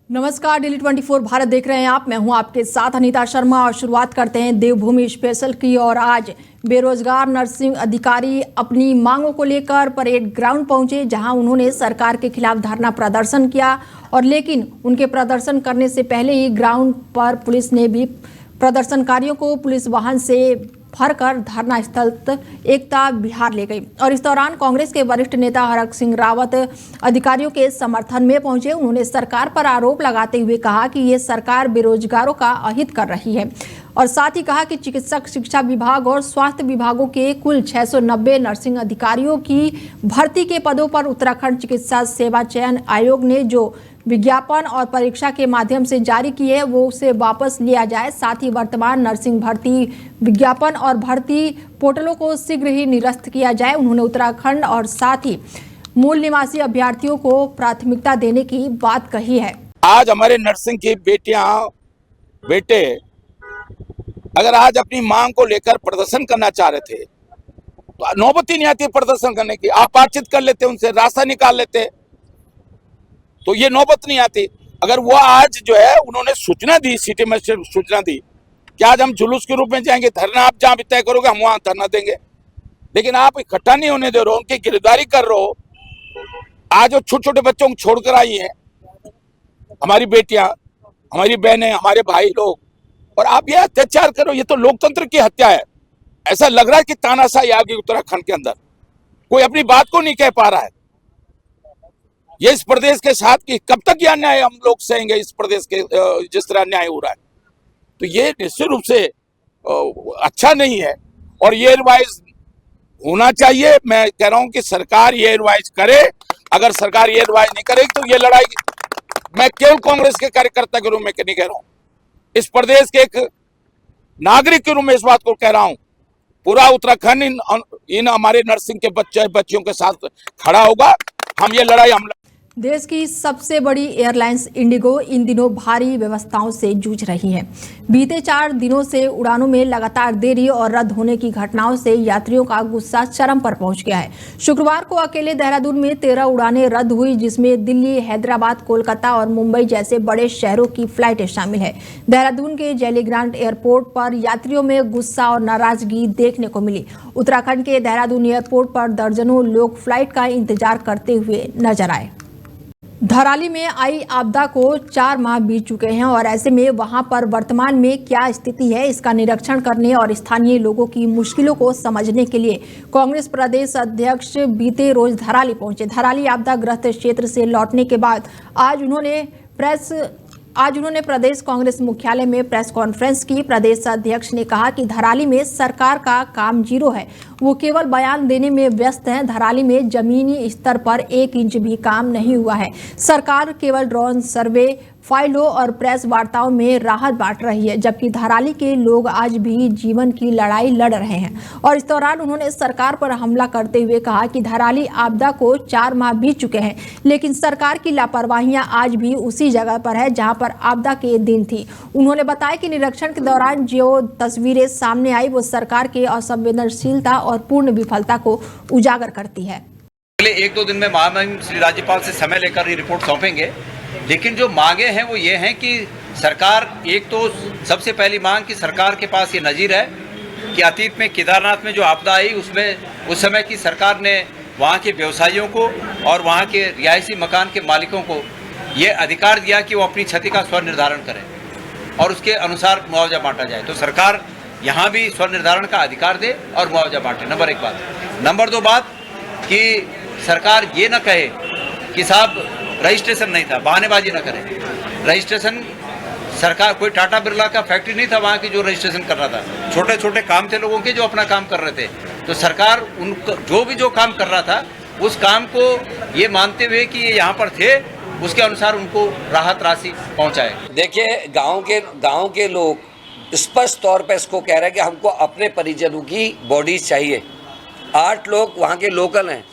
नमस्कार, दिल्ली 24 भारत देख रहे हैं आप। मैं हूं आपके साथ अनीता शर्मा और शुरुआत करते हैं देवभूमि स्पेशल की। और आज बेरोजगार नर्सिंग अधिकारी अपनी मांगों को लेकर परेड ग्राउंड पहुंचे, जहां उन्होंने सरकार के खिलाफ धरना प्रदर्शन किया। और लेकिन उनके प्रदर्शन करने से पहले ही ग्राउंड पर पुलिस ने भी प्रदर्शनकारियों को पुलिस वाहन से भरकर धरना स्थल एकता विहार ले गई। और इस दौरान कांग्रेस के वरिष्ठ नेता हरक सिंह रावत अधिकारियों के समर्थन में पहुंचे। उन्होंने सरकार पर आरोप लगाते हुए कहा कि ये सरकार बेरोजगारों का अहित कर रही है। और साथ ही कहा कि चिकित्सक शिक्षा विभाग और स्वास्थ्य विभागों के कुल 690 नर्सिंग अधिकारियों की भर्ती के पदों पर उत्तराखंड चिकित्सा सेवा चयन आयोग ने जो विज्ञापन और परीक्षा के माध्यम से जारी की है वो उसे वापस लिया जाए। साथ ही वर्तमान नर्सिंग भर्ती विज्ञापन और भर्ती पोर्टलों को शीघ्र ही निरस्त किया जाए। उन्होंने उत्तराखंड और साथ ही मूल निवासी अभ्यर्थियों को प्राथमिकता देने की बात कही है। आज हमारे नर्सिंग की बेटियां बेटे अगर आज अपनी मांग को लेकर प्रदर्शन करना चाह रहे थे तो नौबत ही नहीं आती प्रदर्शन करने की। आप बातचीत कर लेते, उनसे रास्ता निकाल लेते, तो ये नौबत नहीं आती। अगर वो आज जो है उन्होंने सूचना दी, सिटी में सूचना दी कि आज हम जुलूस के रूप में जाएंगे, धरना आप जहां भी तय करोगे हम वहां धरना देंगे, लेकिन आप इकट्ठा नहीं होने दे रहे हो, उनकी गिरफ्तारी कर रहे हो। आज वो छोटे छोटे बच्चों को छोड़कर आई हैं, हमारी बेटियां, हमारी बहनें, हमारे भाई लोग, और आप ये अत्याचार करो। ये तो लोकतंत्र की हत्या है। ऐसा लग रहा है कि तानाशाही आ गई उत्तराखंड के अंदर, कोई अपनी बात को नहीं कह पा रहा है। ये इस प्रदेश के साथ की कब तक यह अन्याय हम लोग सहेंगे? इस प्रदेश के जिस तरह अन्याय हो रहा है, तो ये निश्चित रूप से अच्छा नहीं है और ये रिवाइज होना चाहिए। मैं कह रहा हूं कि सरकार ये रिवाइज करे। अगर सरकार ये रिवाइज नहीं करेगी तो ये लड़ाई, मैं केवल कांग्रेस के कार्यकर्ता के रूप में नहीं कह रहा हूं, इस प्रदेश के एक नागरिक के रूप में इस बात को कह रहा हूं, पूरा उत्तराखंड इन हमारे नर्सिंग के बच्चियों के साथ खड़ा होगा। हम ये लड़ाई देश की सबसे बड़ी एयरलाइंस इंडिगो इन दिनों भारी व्यवस्थाओं से जूझ रही है। बीते 4 दिनों से उड़ानों में लगातार देरी और रद्द होने की घटनाओं से यात्रियों का गुस्सा चरम पर पहुंच गया है। शुक्रवार को अकेले देहरादून में 13 उड़ानें रद्द हुई, जिसमें दिल्ली, हैदराबाद, कोलकाता और मुंबई जैसे बड़े शहरों की फ्लाइटें शामिल है। देहरादून के जैली ग्रांट एयरपोर्ट पर यात्रियों में गुस्सा और नाराजगी देखने को मिली। उत्तराखंड के देहरादून एयरपोर्ट पर दर्जनों लोग फ्लाइट का इंतजार करते हुए नजर आए। धराली में आई आपदा को 4 माह बीत चुके हैं और ऐसे में वहां पर वर्तमान में क्या स्थिति है, इसका निरीक्षण करने और स्थानीय लोगों की मुश्किलों को समझने के लिए कांग्रेस प्रदेश अध्यक्ष बीते रोज धराली पहुंचे। धराली आपदा ग्रस्त क्षेत्र से लौटने के बाद आज उन्होंने प्रदेश कांग्रेस मुख्यालय में प्रेस कॉन्फ्रेंस की। प्रदेश अध्यक्ष ने कहा कि धराली में सरकार का काम जीरो है, वो केवल बयान देने में व्यस्त हैं। धराली में जमीनी स्तर पर 1 इंच भी काम नहीं हुआ है। सरकार केवल ड्रोन सर्वे, फाइलों और प्रेस वार्ताओं में राहत बांट रही है, जबकि धराली के लोग आज भी जीवन की लड़ाई लड़ रहे हैं। और इस दौरान उन्होंने सरकार पर हमला करते हुए कहा कि धराली आपदा को 4 माह बीत चुके हैं, लेकिन सरकार की लापरवाहियां आज भी उसी जगह पर है जहां पर आपदा के दिन थी। उन्होंने बताया कि निरीक्षण के दौरान जो तस्वीरें सामने आई वो सरकार के असंवेदनशीलता और पूर्ण विफलता को उजागर करती है। अगले 1-2 दिन में महामहिम श्री राज्यपाल से समय लेकर ये रिपोर्ट सौंपेंगे, लेकिन जो मांगे हैं वो ये हैं कि सरकार, एक तो सबसे पहली मांग कि सरकार के पास ये नज़ीर है कि अतीत में केदारनाथ में जो आपदा आई उसमें उस समय की सरकार ने वहाँ के व्यवसायियों को और वहाँ के रिहायशी मकान के मालिकों को ये अधिकार दिया कि वो अपनी क्षति का स्व निर्धारण करें और उसके अनुसार मुआवजा बांटा जाए। तो सरकार यहाँ भी स्व निर्धारण का अधिकार दे और मुआवजा बांटे, नंबर 1 बात। नंबर 2 बात कि सरकार ये न कहे कि साहब रजिस्ट्रेशन नहीं था, बहानेबाजी न करे। रजिस्ट्रेशन सरकार, कोई टाटा बिरला का फैक्ट्री नहीं था वहाँ की जो रजिस्ट्रेशन कर रहा था, छोटे छोटे काम थे लोगों के जो अपना काम कर रहे थे। तो सरकार उनको जो काम कर रहा था उस काम को ये मानते हुए कि ये यहाँ पर थे, उसके अनुसार उनको राहत राशि पहुँचाए। देखिए, गाँव के लोग स्पष्ट तौर पर इसको कह रहे हैं कि हमको अपने परिजनों की बॉडीज चाहिए। 8 लोग वहाँ के लोकल हैं,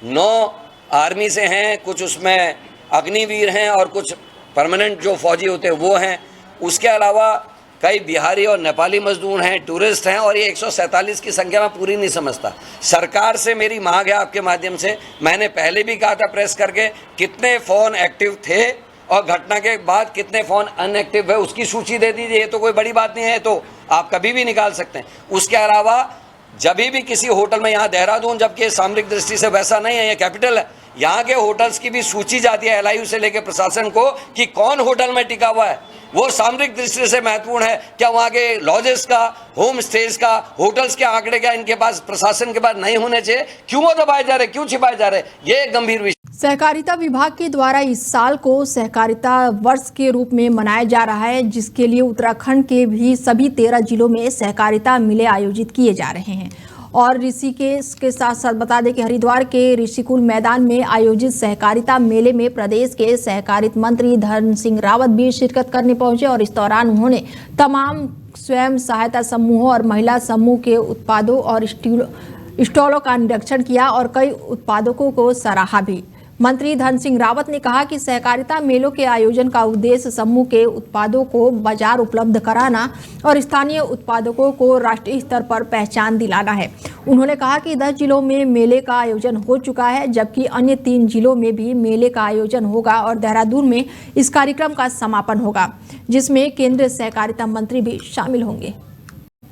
9 आर्मी से हैं, कुछ उसमें अग्निवीर हैं और कुछ परमानेंट जो फौजी होते हैं वो हैं। उसके अलावा कई बिहारी और नेपाली मजदूर हैं, टूरिस्ट हैं, और ये 147 की संख्या में पूरी नहीं समझता। सरकार से मेरी मांग है आपके माध्यम से, मैंने पहले भी कहा था प्रेस करके, कितने फ़ोन एक्टिव थे और घटना के बाद कितने फ़ोन अनएक्टिव है उसकी सूची दे दीजिए। ये तो कोई बड़ी बात नहीं है, तो आप कभी भी निकाल सकते हैं। उसके अलावा जब भी किसी होटल में, यहाँ देहरादून जबकि सामरिक दृष्टि से वैसा नहीं है, ये कैपिटल है, यहाँ के होटल्स की भी सूची जाती है LIU से लेकर प्रशासन को कि कौन होटल में टिका हुआ है। वो सामरिक दृष्टि से महत्वपूर्ण है। क्या वहाँ के लॉजेस का, होम स्टेज का, होटल्स के आंकड़े क्या इनके पास, प्रशासन के पास नहीं होने चाहिए? क्यों वो दबाए जा रहे, क्यों छिपाए जा रहे? ये एक गंभीर विषय। सहकारिता विभाग के द्वारा इस साल को सहकारिता वर्ष के रूप में मनाया जा रहा है, जिसके लिए उत्तराखंड के भी सभी 13 जिलों में सहकारिता मेले आयोजित किए जा रहे हैं। और ऋषिकेश के साथ साथ बता दें कि हरिद्वार के ऋषिकुल मैदान में आयोजित सहकारिता मेले में प्रदेश के सहकारिता मंत्री धन सिंह रावत भी शिरकत करने पहुंचे और इस दौरान उन्होंने तमाम स्वयं सहायता समूहों और महिला समूह के उत्पादों और स्टॉलों का निरीक्षण किया और कई उत्पादकों को सराहा भी। मंत्री धन सिंह रावत ने कहा कि सहकारिता मेलों के आयोजन का उद्देश्य समूह के उत्पादों को बाजार उपलब्ध कराना और स्थानीय उत्पादकों को राष्ट्रीय स्तर पर पहचान दिलाना है। उन्होंने कहा कि 10 जिलों में मेले का आयोजन हो चुका है, जबकि अन्य 3 जिलों में भी मेले का आयोजन होगा और देहरादून में इस कार्यक्रम का समापन होगा, जिसमें केंद्रीय सहकारिता मंत्री भी शामिल होंगे।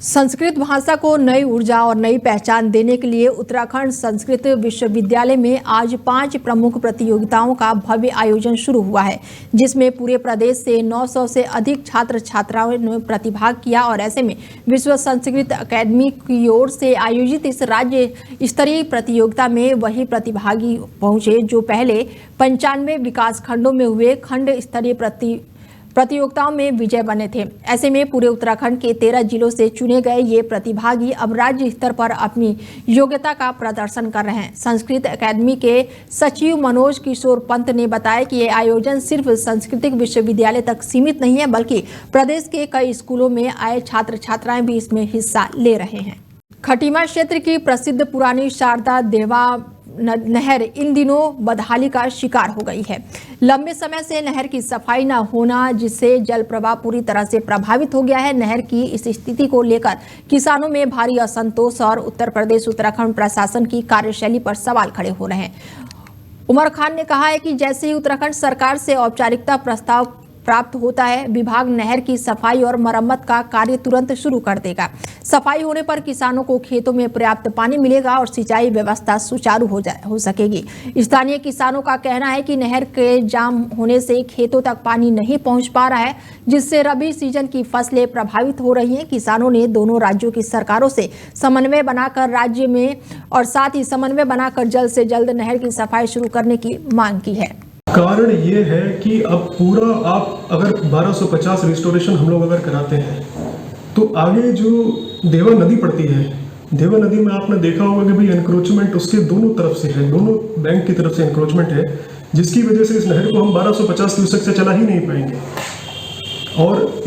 संस्कृत भाषा को नई ऊर्जा और नई पहचान देने के लिए उत्तराखंड संस्कृत विश्वविद्यालय में आज 5 प्रमुख प्रतियोगिताओं का भव्य आयोजन शुरू हुआ है, जिसमें पूरे प्रदेश से 900 से अधिक छात्र छात्राओं ने प्रतिभाग किया। और ऐसे में विश्व संस्कृत अकादमी की ओर से आयोजित इस राज्य स्तरीय प्रतियोगिता में वही प्रतिभागी पहुंचे जो पहले 95 विकास खंडों में हुए खंड स्तरीय प्रतियोगिताओं में विजय बने थे। ऐसे में पूरे उत्तराखंड के 13 जिलों से चुने गए ये प्रतिभागी अब राज्य स्तर पर अपनी योग्यता का प्रदर्शन कर रहे हैं। संस्कृत अकादमी के सचिव मनोज किशोर पंत ने बताया कि ये आयोजन सिर्फ सांस्कृतिक विश्वविद्यालय तक सीमित नहीं है, बल्कि प्रदेश के कई स्कूलों में आए छात्र छात्राएं भी इसमें हिस्सा ले रहे हैं। खटीमा क्षेत्र की प्रसिद्ध पुरानी शारदा देवा नहर इन दिनों बदहाली का शिकार हो गई है। लंबे समय से नहर की सफाई न होना, जिससे जल प्रवाह पूरी तरह से प्रभावित हो गया है। नहर की इस स्थिति को लेकर किसानों में भारी असंतोष और उत्तर प्रदेश उत्तराखंड प्रशासन की कार्यशैली पर सवाल खड़े हो रहे हैं। उमर खान ने कहा है कि जैसे ही उत्तराखंड सरकार से औपचारिकता प्रस्ताव प्राप्त होता है, विभाग नहर की सफाई और मरम्मत का कार्य तुरंत शुरू कर देगा। सफाई होने पर किसानों को खेतों में पर्याप्त पानी मिलेगा और सिंचाई व्यवस्था सुचारू हो सकेगी। स्थानीय किसानों का कहना है कि नहर के जाम होने से खेतों तक पानी नहीं पहुंच पा रहा है, जिससे रबी सीजन की फसलें प्रभावित हो रही हैं। किसानों ने दोनों राज्यों की सरकारों से समन्वय बनाकर राज्य में और साथ ही समन्वय बनाकर जल्द से जल्द नहर की सफाई शुरू करने की मांग की है। कारण ये है कि अब पूरा आप अगर 1250 रिस्टोरेशन हम लोग अगर कराते हैं तो आगे जो देवा नदी पड़ती है, देवा नदी में आपने देखा होगा कि भाई एनक्रोचमेंट उसके दोनों तरफ से है, दोनों बैंक की तरफ से एनक्रोचमेंट है, जिसकी वजह से इस नहर को हम 1250 क्यूसेक से चला ही नहीं पाएंगे। और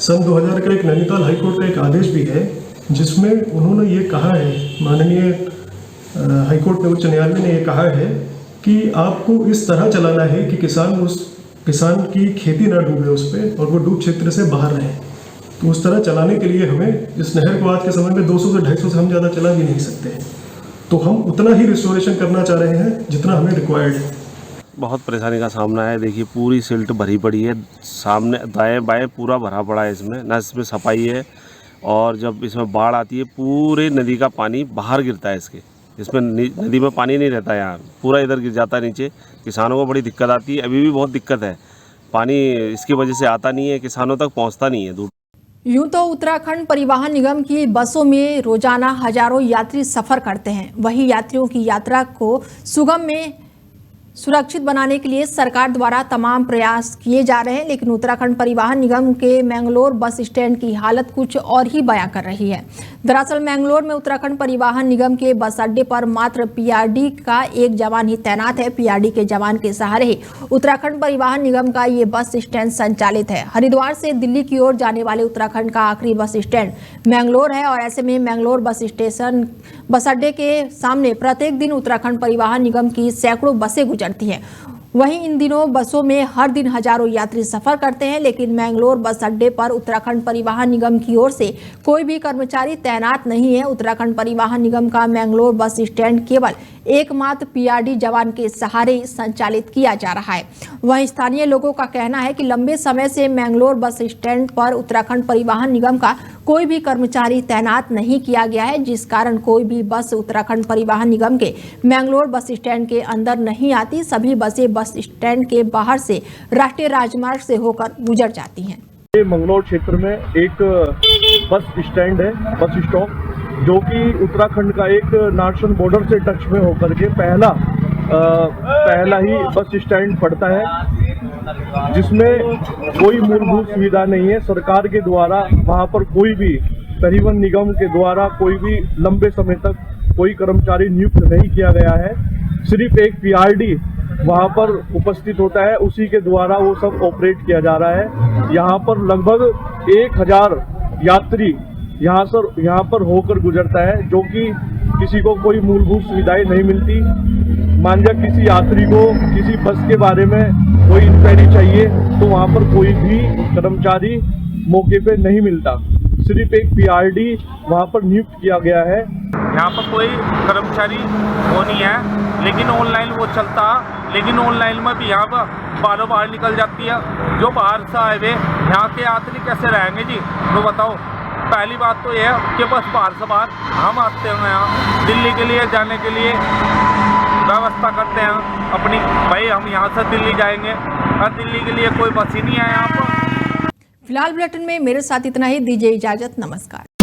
सन 2000 का एक नैनीताल हाईकोर्ट का एक आदेश भी है, जिसमें उन्होंने ये कहा है, माननीय हाईकोर्ट में उच्च न्यायालय ने ये कहा है कि आपको इस तरह चलाना है कि किसान की खेती ना डूबे उस पर और वो डूब क्षेत्र से बाहर रहे। तो उस तरह चलाने के लिए हमें इस नहर को आज के समय में 200 से 250 से हम ज़्यादा चला भी नहीं सकते हैं। तो हम उतना ही रिस्टोरेशन करना चाह रहे हैं जितना हमें रिक्वायर्ड है। बहुत परेशानी का सामना है। देखिए पूरी सिल्ट भरी पड़ी है, सामने दाएं बाएं पूरा भरा पड़ा है, इसमें न इसमें सफाई है। और जब इसमें बाढ़ आती है पूरे नदी का पानी बाहर गिरता है, इसमें नदी में पानी नहीं रहता, यहाँ पूरा इधर गिर जाता है नीचे। किसानों को बड़ी दिक्कत आती है, अभी भी बहुत दिक्कत है, पानी इसकी वजह से आता नहीं है, किसानों तक पहुँचता नहीं है दूर। यूं तो उत्तराखंड परिवहन निगम की बसों में रोजाना हजारों यात्री सफर करते हैं। वही यात्रियों की यात्रा को सुगम में सुरक्षित बनाने के लिए सरकार द्वारा तमाम प्रयास किए जा रहे हैं, लेकिन उत्तराखंड परिवहन निगम के मैंगलोर बस स्टैंड की हालत कुछ और ही बयां कर रही है। दरअसल मैंगलोर में उत्तराखंड परिवहन निगम के बस अड्डे पर मात्र पीआरडी का एक जवान ही तैनात है। पीआरडी के जवान के सहारे ही उत्तराखंड परिवहन निगम का ये बस स्टैंड संचालित है। हरिद्वार से दिल्ली की ओर जाने वाले उत्तराखंड का आखिरी बस स्टैंड मैंगलोर है और ऐसे में मैंगलोर बस अड्डे के सामने प्रत्येक दिन उत्तराखंड परिवहन निगम की सैकड़ों बसें गुजरती हैं। वहीं इन दिनों बसों में हर दिन हजारों यात्री सफर करते हैं, लेकिन मैंगलोर बस अड्डे पर उत्तराखंड परिवहन निगम की ओर से कोई भी कर्मचारी तैनात नहीं है। उत्तराखंड परिवहन निगम का मैंगलोर बस स्टैंड केवल एकमात्र पीआरडी जवान के सहारे संचालित किया जा रहा है। वहीं स्थानीय लोगों का कहना है कि लंबे समय से मैंगलोर बस स्टैंड पर उत्तराखंड परिवहन निगम का कोई भी कर्मचारी तैनात नहीं किया गया है, जिस कारण कोई भी बस उत्तराखंड परिवहन निगम के मैंगलोर बस स्टैंड के अंदर नहीं आती। सभी बसें बस स्टैंड के बाहर से राष्ट्रीय राजमार्ग से होकर गुजर जाती हैं। मंगलौर क्षेत्र में एक बस स्टैंड है, बस स्टॉप, जो कि उत्तराखंड का एक नार्सन बॉर्डर से टच में होकर के पहला ही बस स्टैंड पड़ता है, जिसमें कोई मूलभूत सुविधा नहीं है। सरकार के द्वारा वहां पर कोई भी परिवहन निगम के द्वारा कोई भी लंबे समय तक कोई कर्मचारी नियुक्त नहीं किया गया है। सिर्फ एक पीआरडी वहां पर उपस्थित होता है, उसी के द्वारा वो सब ऑपरेट किया जा रहा है। यहाँ पर लगभग 1000 यात्री यहाँ पर होकर गुजरता है, जो कि किसी को कोई मूलभूत सुविधाएं नहीं मिलती। मान लिया किसी यात्री को किसी बस के बारे में कोई इंक्वायरी चाहिए तो वहाँ पर कोई भी कर्मचारी मौके पे नहीं मिलता। सिर्फ एक पीआरडी वहाँ पर नियुक्त किया गया है। यहाँ पर कोई कर्मचारी वो नहीं है, लेकिन ऑनलाइन वो चलता, लेकिन ऑनलाइन में भी यहाँ पर बार बार निकल जाती है। जो बाहर से आए हुए यहाँ के यात्री कैसे रहेंगे जी, तो बताओ। पहली बात तो यह है कि बस बाहर से बाहर हम आते हैं यहाँ दिल्ली के लिए जाने के लिए व्यवस्था करते हैं अपनी, भाई हम यहाँ से दिल्ली जाएंगे और दिल्ली के लिए कोई बस ही नहीं है यहाँ पर। फिलहाल बुलेटिन में मेरे साथ इतना ही। दीजिए इजाजत, नमस्कार।